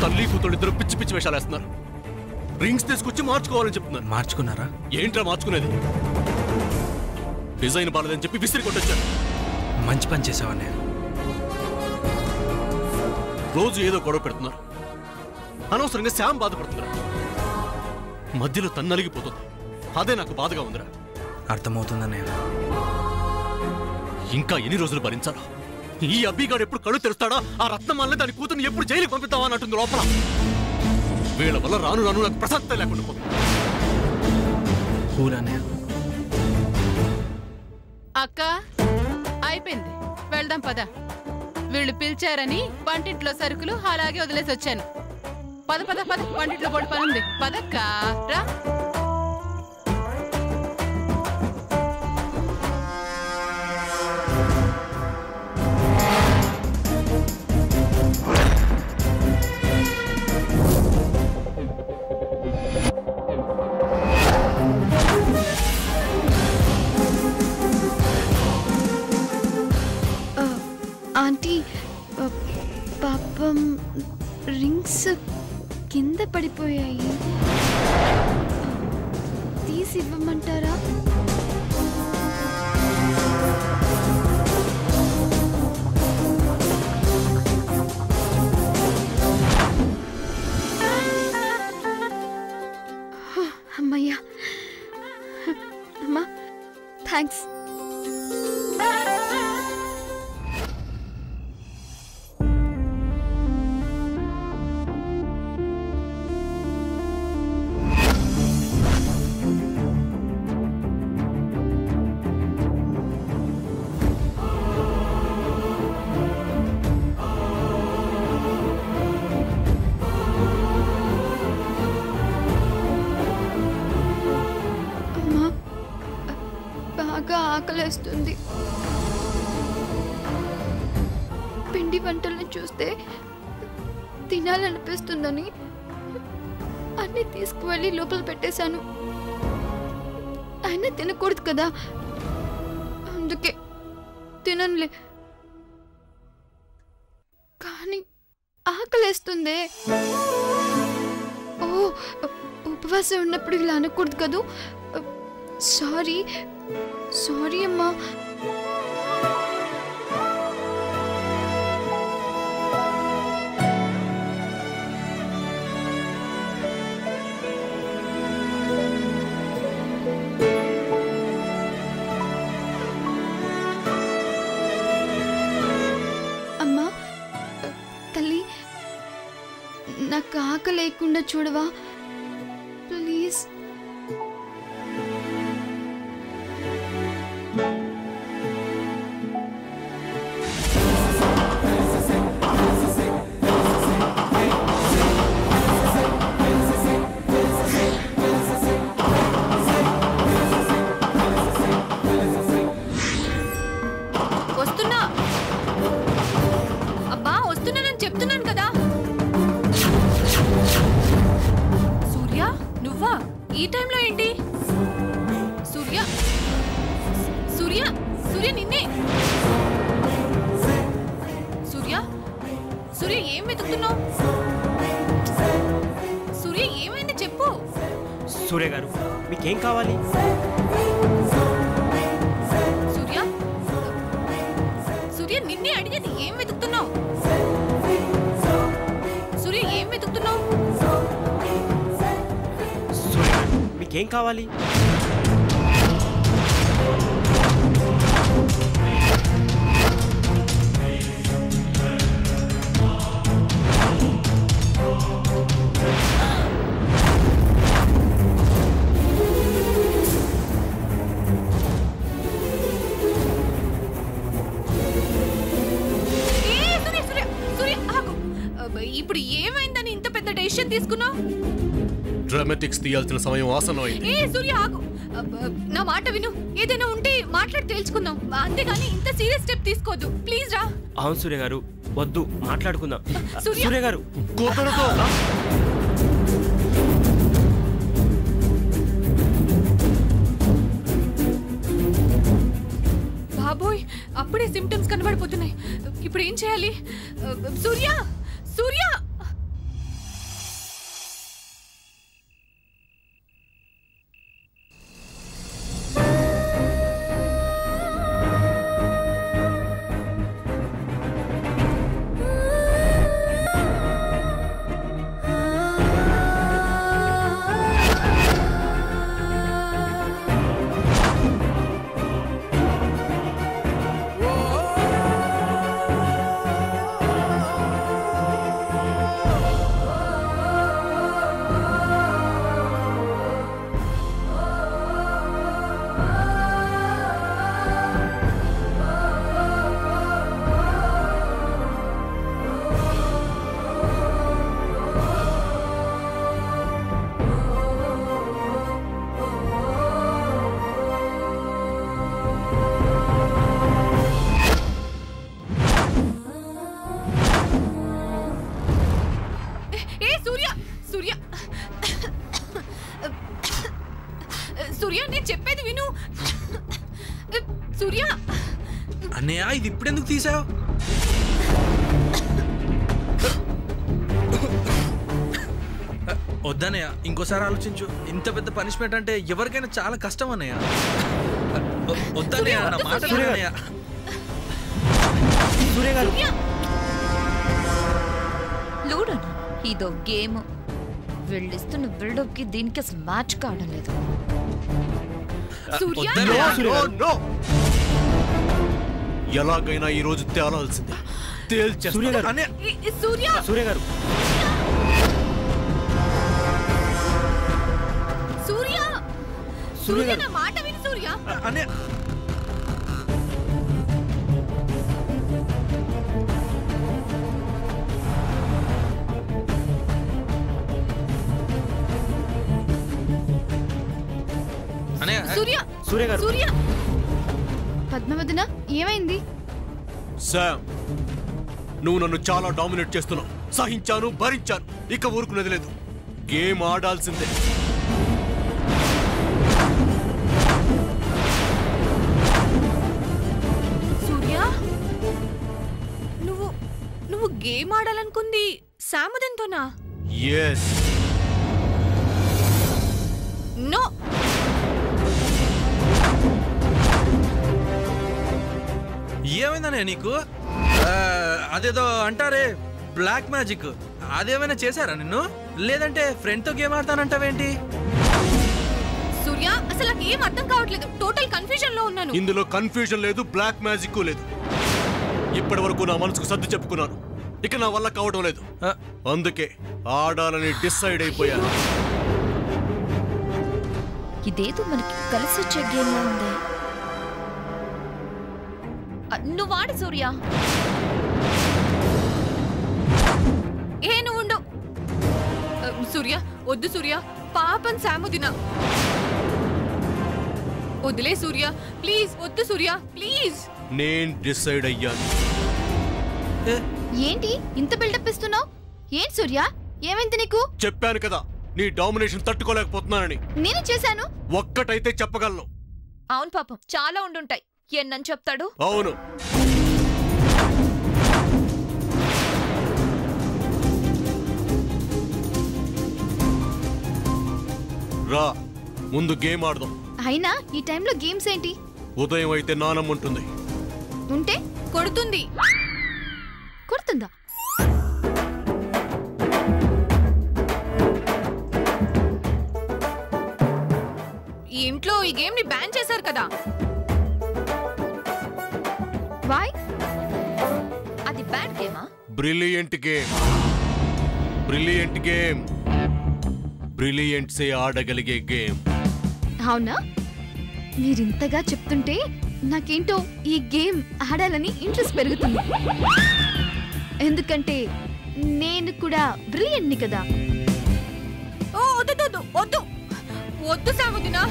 తల్లి కూతురు ఇద్దరు పిచ్చి పిచ్చి వేషాలు వేస్తున్నారు. రింగ్స్ తీసుకొచ్చి మార్చుకోవాలని చెప్తున్నారు. మార్చుకున్నారా? ఏంట్రా మార్చుకునేది? డిజైన్ బాలేదని చెప్పి విసిరి కొట్టొచ్చాను. మంచి పని చేసావన్నయ్య. రోజు ఏదో గొడవ పెడుతున్నారు. అనవసరంగా శ్యామ్ బాధపడుతున్నారు. మధ్యలో తన్నలిగిపోతుంది. అదే నాకు బాధగా ఉందిరా. అర్థమవుతుందన్నయ్య. ఇంకా ఎన్ని రోజులు భరించాలా? ఈ అబ్బిగాడు ఎప్పుడు కళ్ళు తెరుస్తాడా? ఆ రత్నమాలని దాని కూతుర్ని ఎప్పుడు జైలుకి పంపిస్తావా అని అంటుంది లోపల. వీళ్ళ వల్ల రాను రాను నాకు ప్రశాంతత లేకుండా పోతుంది. అక్క అయిపోయింది, వెళ్దాం పద. వీళ్ళు పిలిచారని వంటింట్లో సరుకులు అలాగే వదిలేసి వచ్చాను. పద పద పద, వంటింట్లో పొడి పనుంది. పదక్కా రా. ఆంటీ, పాపం రింగ్స్ కింద పడిపోయాయి, తీసి ఇవ్వమంటారా? అమ్మయ్యా, అమ్మా థ్యాంక్స్. బాగా ఆకలేస్తుంది. పిండి వంటల్ని చూస్తే తినాలనిపిస్తుందని అన్ని తీసుకువెళ్ళి లోపల పెట్టేశాను. అయినా తినకూడదు కదా, అందుకే తిననులే. కానీ ఆకలేస్తుందే. ఓ, ఉపవాసం ఉన్నప్పుడు ఇలా అనకూడదు కదూ. సారీ సారీ అమ్మా. అమ్మా, తల్లి నాకు ఆకలి లేకుండా చూడవా ప్లీజ్. వస్తున్నా అబ్బా, వస్తున్నానని చెప్తున్నాను కదా. సూర్య, నువ్వా ఈ టైంలో ఏంటి? సూర్య సూర్య సూర్య నిన్నే. సూర్య సూర్య ఏం వెతుకుతున్నావు? సూర్య ఏమైంది చెప్పు. సూర్య గారు మీకేం కావాలి? సూర్య సూర్య నిన్నే అడిగేది, ఏం వెతుకుతున్నావు? సూర్య ఏం వెతుకుతున్నావు? సూర్య గారు మీకేం కావాలి? ఇప్పుడు ఏమైందని ఇంత పెద్ద డెసిషన్ తీసుకున్నావు? డ్రామాటిక్స్ తీయాల్సిన సమయం ఆసన్నమైంది. ఏ సూర్య ఆగు, నా మాట విను. ఏదైనా ఉంటే మాట్లాడి తెలుసుకుందాం, అంతేగాని ఇంత సీరియస్ స్టెప్ తీసుకోవద్దు ప్లీజ్ రా. అవును సూర్య గారు, వద్దు మాట్లాడుకుందాం. సూర్య గారు కూతురుతో బాబోయ్, అప్పుడే సిమ్టమ్స్ కనబడిపోతున్నాయి. ఇప్పుడు ఏం చేయాలి? సూర్య సూర్య సూర్య సూర్య నేను చెప్పేది విను. సూర్య అన్నయ్య ఇది ఇప్పుడెందుకు తీసావు? వద్దన్నయ్య, ఇంకోసారి ఆలోచించు. ఇంత పెద్ద పనిష్మెంట్ అంటే ఎవరికైనా చాలా కష్టం అన్నయ్య. వద్దన్నయ్య, నా మాట వినన్నయ్య. లూడోనా ఇదో గేమ్. వెళ్ళిస్తున్న బిల్డప్ కి దీనికి అసలు మ్యాచ్ కావడలేదు. ఎలాగైనా ఈ రోజు తేలాల్సిందే. సూర్య గారు సూర్య గారు సూర్య సూర్య నా మాట విను సూర్య. అన్నయ్య సూర్య సూర్య గారు సూర్య పద్మవదన ఏమైంది? శామ్, నువ్వు నన్ను చాలా డామినేట్ చేస్తున్నావు. సహించాను, భరించాను. ఇక ఊరుకునేది లేదు. గేమ్ ఆడాల్సిందే. సూర్య నువ్వు గేమ్ ఆడాలనుకుంది సాముదన్తోనా? ఎస్. నో. ఏమైందనే నీకు? అదేదో అంటారే బ్లాక్ మ్యాజిక్, అదేమైనా చేశారా నిన్ను? లేదంటే ఫ్రెండ్ తో గేమ్ ఆడతానంటావేంటి? సూర్య అసలు నాకు ఏం అర్థం కావట్లేదు. టోటల్ కన్ఫ్యూజన్ లో ఉన్నాను. ఇందులో కన్ఫ్యూజన్ లేదు, బ్లాక్ మ్యాజిక్ లేదు. ఇప్పటి వరకు నా మనసుకు సర్ది చెప్పుకున్నాను. ఇక నా వల్ల కావడం లేదు. అందుకే ఆడాలని డిసైడ్ అయిపోయాను. ఇదేదో మనకి కలిసి వచ్చే గేమ్ లా ఉంది. నువ్వు ఆడు సూర్య. నువ్వు ఉండు. సూర్య వద్దు సూర్య, పాపం సాముదిన. వదిలే సూర్య ప్లీజ్. వద్దు సూర్య ప్లీజ్. నేను డిసైడ్ అయ్యాను. ఏంటి ఇంత బిల్డప్ ఇస్తున్నావు? ఏంటి సూర్య ఏమైంది నీకు? చెప్పాను కదా, నీ డామినేషన్ తట్టుకోలేకపోతున్నానని. నేను చేశాను. ఒక్కటైతే చెప్పగలను. అవును పాపం, చాలా ఉండుంటాయి. ఎన్నని చెప్తాడు? అవును. రా, ముందు గేమ్ ఆడదాం. అయినా ఈ టైంలో గేమ్స్ ఏంటి? ఉదయం అయితే నానమ్మ ఉంటుంది. ఉంటే కొడుతుంది. కొడుతుందా? ఈ ఇంట్లో ఈ గేమ్ ని బ్యాన్ చేశారు కదా. వాయ్? అది బ్యాడ్ గేమా? Brilliant game. Brilliant game. Brilliant సే ఆడగలిగే గేమ్. అవునా? మీరింతగా చెప్తుంటే నాకేంటో ఈ గేమ్ ఆడాలని ఇంట్రెస్ట్ పెరుగుతుంది. ఎందుకంటే నేను కూడా బ్రిలియంట్ని కదా. ఓ వద్దు వద్దు వద్దు సాముదినా.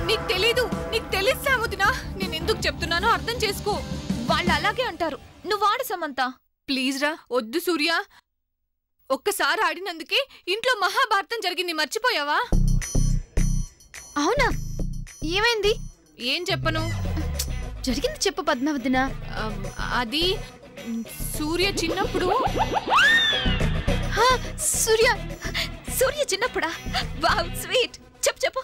నీకు తెలీదు సాముదినా. నేను ఎందుకు చెప్తున్నానో అర్థం చేసుకో. వాళ్ళు అలాగే అంటారు. నువ్వు ఆడు సమంత. ప్లీజ్ రా. వద్దు సూర్య. ఒక్కసారి ఆడినందుకే ఇంట్లో మహాభారతం జరిగింది, మర్చిపోయావా? అవునా? ఏమైంది? ఏం చెప్పను. జరిగింది చెప్పు పద్మావతిన. అది సూర్య చిన్నప్పుడు. సూర్య చిన్నప్పుడా? Wow sweet. చెప్పు.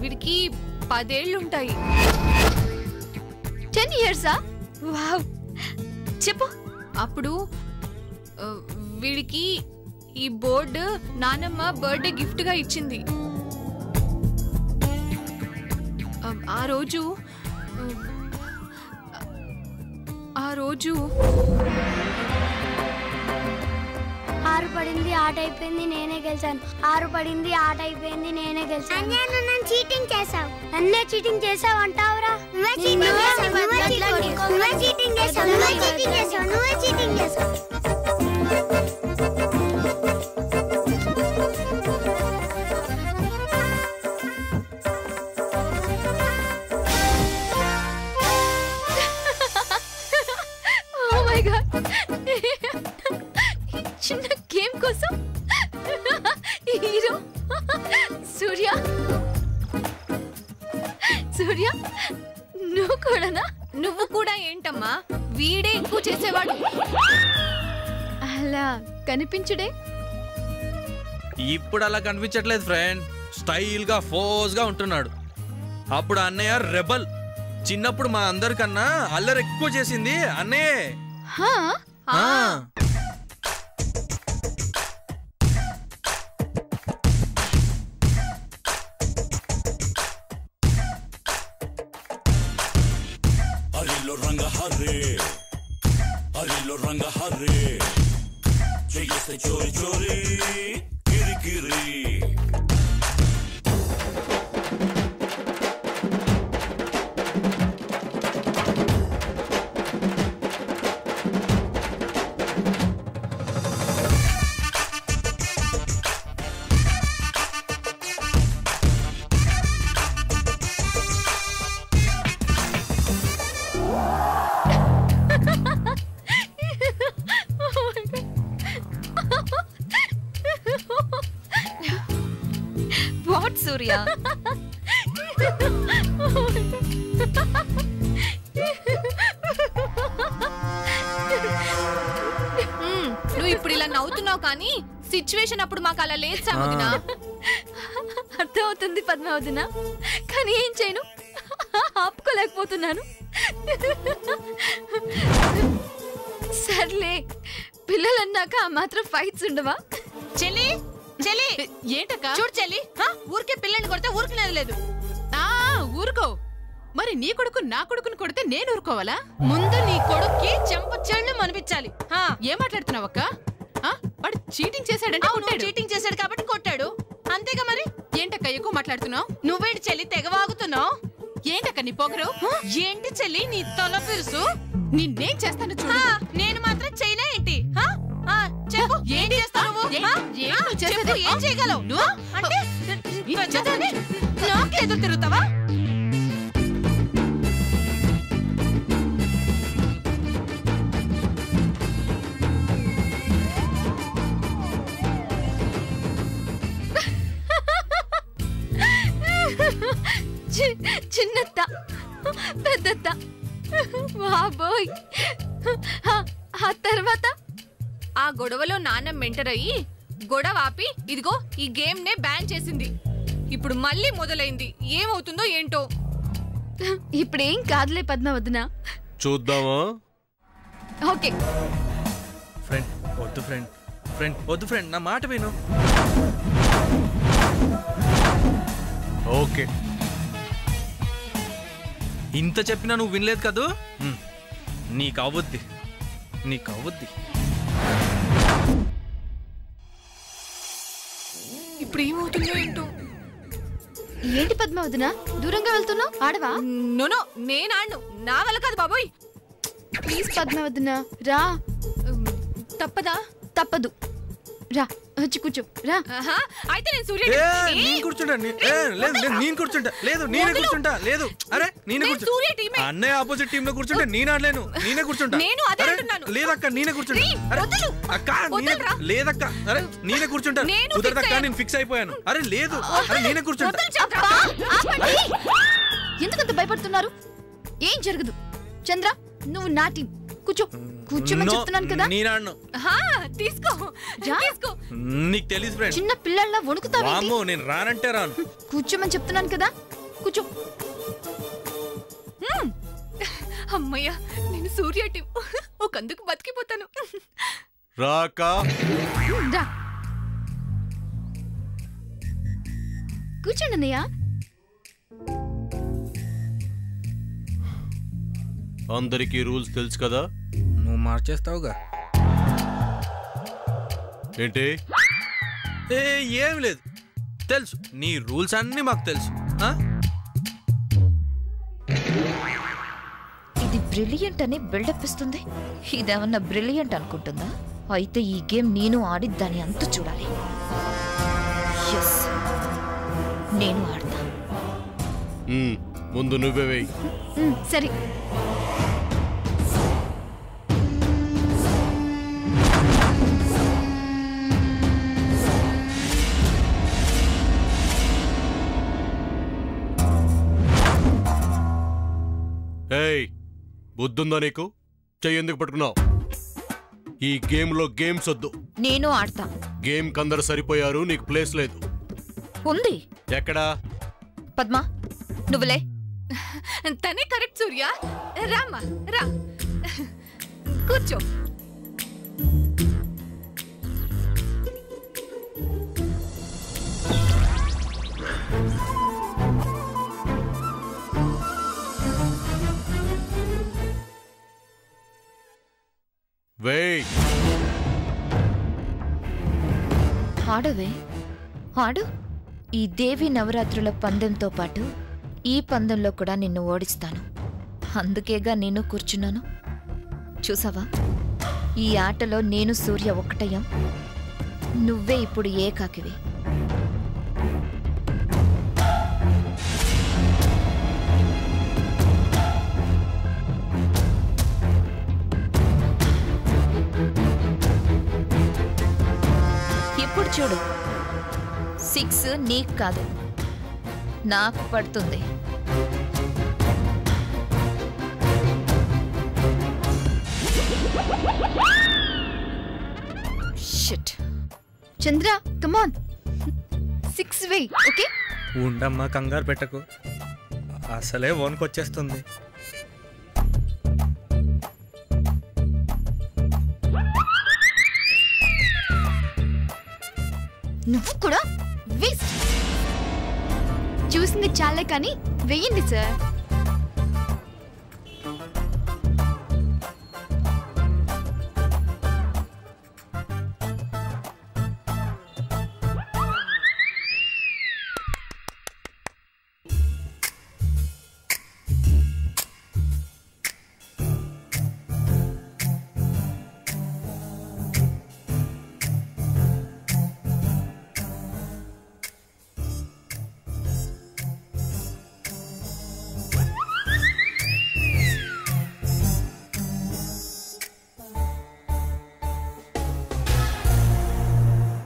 వీడికి 10 ఏళ్లుంటాయి. 10 years? వావ్ చెప్పు. అప్పుడు వీడికి ఈ బోర్డు నానమ్మ బర్త్డే గిఫ్ట్ గా ఇచ్చింది. ఆ రోజు ఆరు పడింది, ఆట అయిపోయింది, నేనే గెలిచాను. ఆరు పడింది, ఆట అయిపోయింది, నేనే గెలిచాను. నన్ను చీటింగ్ చేసావు. నన్నే చీటింగ్ చేసావు అంటావురా? నువ్వే చీటింగ్ చేసావు. Oh my God. చిన్న గేమ్ కోసం హీరో సూర్య సూర్య నువ్వు కూడానా? నువ్వు కూడా ఏంటమ్మా, వీడే ఎక్కువ చేసేవాడు. అలా కనిపించుడే. ఇప్పుడు అలా కనిపించట్లేదు ఫ్రెండ్, స్టైల్ గా ఫోజ్ గా ఉంటున్నాడు. అప్పుడు అన్నయ్య రెబల్. చిన్నప్పుడు మా అందరికన్నా అల్లరి ఎక్కువ చేసింది అన్నయ్యే. అరిలో రంగ హరే, అరిలో రంగ హరే, చేస్తే చోరీ చోరీ గిరి గిరి. వాట్ సూర్య? నువ్వు ఇప్పుడు ఇలా నవ్వుతున్నావు కానీ సిచ్యువేషన్ అప్పుడు మాకు అలా లేదు సామోదినా. అర్థమవుతుంది పద్మావతినా, కానీ ఏం చేయను, ఆపుకోలేకపోతున్నాను. సర్లే, పిల్లలన్నాక ఆ మాత్రం ఫైట్స్ ఉండవా? చెల్లి చెల్లి ఏంటక్క? చూడు చెల్లి, ఊరికే పిల్లని కొడితే ఊరుకునేది లేదు. ఊరుకో. మరి నీ కొడుకు నా కొడుకుని కొడితే నేను ఊరుకోవాలా? ముందు నీ కొడుక్కి చెంప చెళ్ళు అనిపించాలి. ఏం మాట్లాడుతున్నావక్క? వాడు చీటింగ్ చేశాడంటే కొట్టాడు. చీటింగ్ చేశాడు కాబట్టి కొట్టాడు, అంతేగా. మరి ఏంటక్క ఎక్కువ మాట్లాడుతున్నావు? నువ్వేంటి చెల్లి తెగవాగుతున్నావు? ఏంటక్క నీ పొగరు? ఏంటి చెల్లి నీ తల పిరుసు? నిన్నేం చేస్తాను చూడు. నేను మాత్రం చేయలే ఏంటి? చెప్పు, ఏం చేస్తావు? చెప్పు, ఏం చేయగలవు నువ్వు? అంటే నాకే ఎదురు తిరుగుతావా? చిన్నత్త పెద్దత్త, బాబోయ్. ఆ తర్వాత ఆ గొడవలో నాన్న మెంటర్ అయ్యి గొడవ ఆపి ఇదిగో ఈ గేమ్ నే బ్యాన్ చేసింది. ఇప్పుడు మళ్ళీ మొదలైంది. ఏమవుతుందో ఏంటో. ఇప్పుడేం కాదులే పద్మావతినా, చూద్దామా? ఓకే. ఫ్రెండ్ వద్దు, ఫ్రెండ్ వద్దు, ఫ్రెండ్ నా మాట విను. ఓకే. ఇంత చెప్పినా నువ్వు వినలేదు కదూ? నీకు అవ్వద్ది. ఇప్పుడు ఏమవుతుందో ఏంటో. ఏంటి పద్మావతినా దూరంగా వెళ్తున్నావు? ఆడవా? నోనో, నేను ఆడను. నా వల్ల కాదు బాబోయ్. ప్లీజ్ పద్మావతినా రా. తప్పదా? తప్పదు, రా వచ్చి కూర్చో. రా. అయితే నేను సూర్య నేను కూర్చుంటా. నేను కూర్చుంటా. లేదు నేనే కూర్చుంటా. లేదు అరే నేనే కూర్చుంటా. అన్నయ్య ఆపోజిట్ టీమ్ లో కూర్చుంటే నేను ఆడలేను. నేనే కూర్చుంటా. నేను అదే అంటున్నాను. లేదక్క నేనే కూర్చుంటా. అక్క లేదక్క. అరే నేనే కూర్చుంటా. కుదరదక్క, నేను ఫిక్స్ అయిపోయాను. అరే లేదు, అరే నేనే కూర్చుంటా. ఎందుకంత భయపడుతున్నారు? ఏం జరగదు. చంద్ర నువ్వు నా టీం, కూర్చో. కూర్చోమని చెప్తున్నాను కదా. నేను తీసుకో. నీకు తెలియదు ఫ్రెండ్, చిన్న పిల్లల్లా వణుకుతావేంటి? నేను రానంటే రాను. కూర్చోమని చెప్తున్నాను కదా, కూర్చో. అమ్మయ్యా, నేను సూర్య టీం. ఒకందుకు బతికిపోతాను. రాకా రా కూర్చోండి అన్నయ్య. అందరికీ రూల్స్ తెలుసు కదా? నువ్వు మార్చేస్తావుగా. ఏంటి? ఏం లేదు, తెలుసు. నీ రూల్స్ అన్నీ మాకు తెలుసు. ఇది బ్రిలియంట్ అని బిల్డప్ ఇస్తుంది. ఇదేమన్నా బ్రిలియంట్ అనుకుంటుందా? అయితే ఈ గేమ్ నేను ఆడి దాని అంత చూడాలి. నేను ఆడతా. ముందు నువ్వే వేయి. సరే. బుద్ధుందా నీకు? చెయ్యి ఎందుకు పట్టుకున్నావు? ఈ గేమ్లో గేమ్స్ వద్దు. నేను ఆడతా. గేమ్ కందరు సరిపోయారు, నీకు ప్లేస్ లేదు. ఉంది. ఎక్కడా? పద్మా నువ్వులే. తనే కరెక్ట్ సూర్య. రామ్మా రా, కూర్చో. ఆడవే ఆడు. ఈ దేవి నవరాత్రుల పందెంతో పాటు ఈ పందెంలో కూడా నిన్ను ఓడిస్తాను. అందుకేగా నేను కూర్చున్నాను. చూసావా, ఈ ఆటలో నేను సూర్య ఒక్కటయ్యాం. నువ్వే ఇప్పుడు ఏకాకివి. ఇప్పుడు చూడు, 6 నీకు కాదు నాకు పడుతుంది. Shit. Chandra come on, 6 way. Okay ఉండమ్మా, కంగారు పెట్టకు. అసలే వణుకొచ్చేస్తుంది. నువ్వు కూడా వేస్ట్. చూసింది చాలే కానీ వెయ్యండి సార్.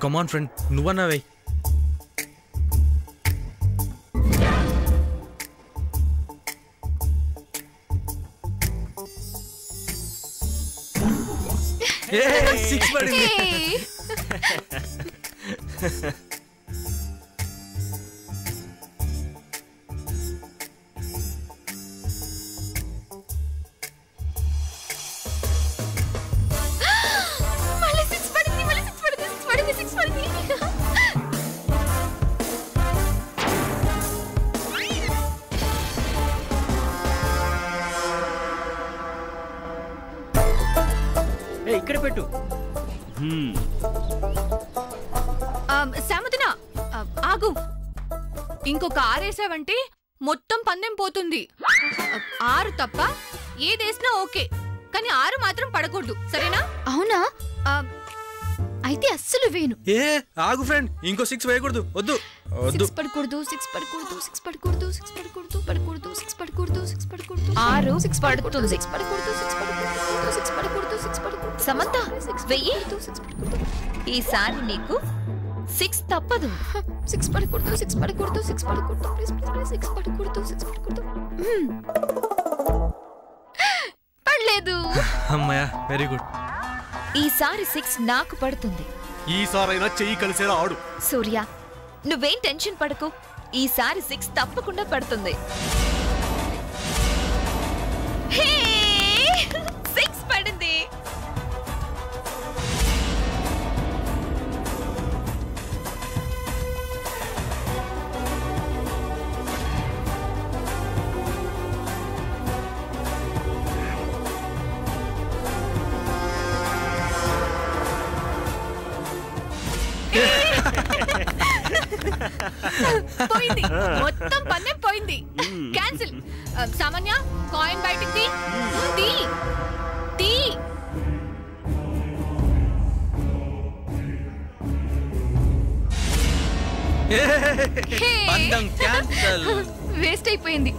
కమాన్ ఫ్రెండ్, నువ్వన్నా వెయ్యి. సిక్స్ పడింది. ఇక్కడ పెట్టు. సాముదినా ఆగు. ఇంకొక 6 వేసావంటే మొత్తం పందెం పోతుంది. 6 తప్ప ఏదేసినా ఓకే, కానీ 6 మాత్రం పడకూడదు, సరేనా? అవునా? అయితే అస్సలు వేయను. ఏ ఆగు ఫ్రెండ్, ఇంకో 6 వేయకూడదు. వద్దు వద్దు. 6 పడకూడదు, 6 పడకూడదు, 6 పడకూడదు, 6 పడకూడదు, పడకూడదు, 6 పడకూడదు, 6 పడకూడదు, 6 పడుతుంది. 6 పడకూడదు, 6 పడకూడదు, 6 పడకూడదు, 6 పడకూడదు. సమంత వెయ్యి. ఈసారి నీకు 6 తప్పదు. 6 పడకూడదు, 6 పడకూడదు, 6 పడకూడదు, ప్లీజ్ ప్లీజ్ 6 పడకూడదు, 6 పడకూడదు. పడలేదు. అమ్మయ్యా, వెరీ గుడ్. ఈసారి 6 నాకు పడుతుంది. ఈసారైనా చెయ్యి కలిసేలా ఆడు. సూర్య, నువ్వేం టెన్షన్ పడకు. ఈసారి 6 తప్పకుండా పడుతుంది. 6 పడింది. పోయింది, మొత్తం పందెం పోయింది. క్యాన్సిల్. సామాన్య, కాయిన్ బయటికి తీ. తీ. పందెం క్యాన్సిల్. వేస్ట్ అయిపోయింది.